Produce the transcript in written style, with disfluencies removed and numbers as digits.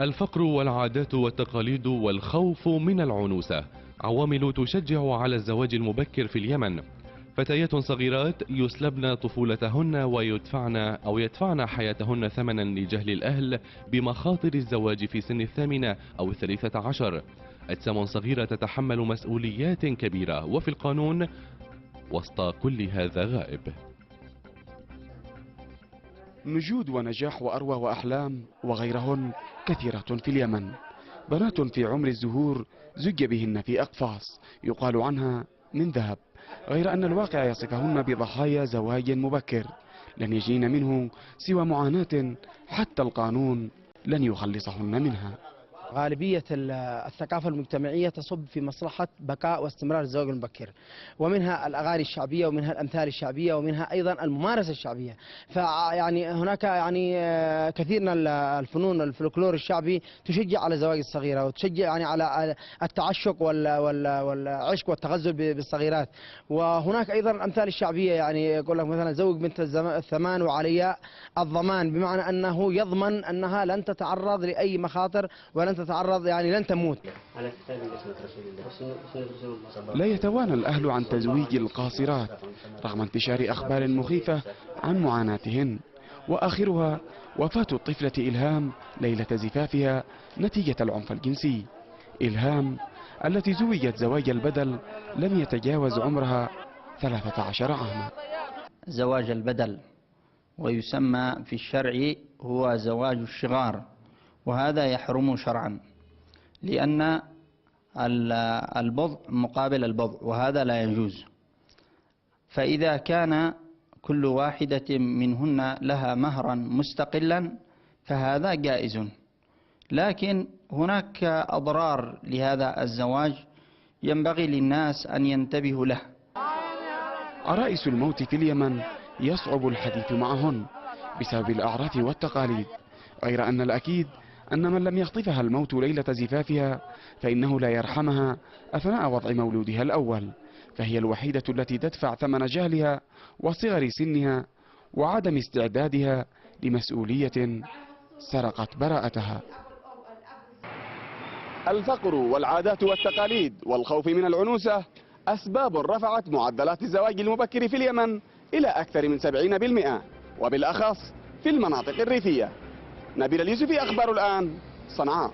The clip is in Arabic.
الفقر والعادات والتقاليد والخوف من العنوسة عوامل تشجع على الزواج المبكر في اليمن. فتيات صغيرات يسلبن طفولتهن يدفعن حياتهن ثمنا لجهل الأهل بمخاطر الزواج في سن 8 أو 13. أجسام صغيرة تتحمل مسؤوليات كبيرة، وفي القانون وسط كل هذا غائب. نجود ونجاح وأروى وأحلام وغيرهن كثيرة في اليمن. بنات في عمر الزهور زج بهن في أقفاص يقال عنها من ذهب، غير أن الواقع يصفهن بضحايا زواج مبكر لن يجين منه سوى معاناة حتى القانون لن يخلصهن منها. غالبية الثقافة المجتمعية تصب في مصلحة بقاء واستمرار الزواج المبكر، ومنها الأغاني الشعبية ومنها الأمثال الشعبية ومنها أيضا الممارسة الشعبية. فيعني هناك كثير من الفنون الفلكلور الشعبي تشجع على زواج الصغيرة وتشجع على التعشق والعشق والتغزل بالصغيرات. وهناك أيضا الأمثال الشعبية، يقول لك مثلا زوج بنت الثمان وعلياء الضمان، بمعنى أنه يضمن أنها لن تتعرض لأي مخاطر ولن تتعرض، لن تموت. لا يتوانى الأهل عن تزويج القاصرات رغم انتشار أخبار مخيفة عن معاناتهن، وآخرها وفاة الطفلة إلهام ليلة زفافها نتيجة العنف الجنسي. إلهام التي زوجت زواج البدل لم يتجاوز عمرها 13 عاما. زواج البدل ويسمى في الشرع هو زواج الشغار، وهذا يحرم شرعا لأن البضع مقابل البضع، وهذا لا يجوز. فإذا كان كل واحدة منهن لها مهرا مستقلا فهذا جائز، لكن هناك أضرار لهذا الزواج ينبغي للناس أن ينتبهوا له. عرائس الموت في اليمن يصعب الحديث معهن بسبب الأعراف والتقاليد، غير أن الأكيد أن من لم يخطفها الموت ليلة زفافها فإنه لا يرحمها أثناء وضع مولودها الأول، فهي الوحيدة التي تدفع ثمن جهلها وصغر سنها وعدم استعدادها لمسؤولية سرقت براءتها. الفقر والعادات والتقاليد والخوف من العنوسة أسباب رفعت معدلات الزواج المبكر في اليمن إلى أكثر من 70%، وبالأخص في المناطق الريفية. نبيل اليوسفي، أخبار الآن، صنعاء.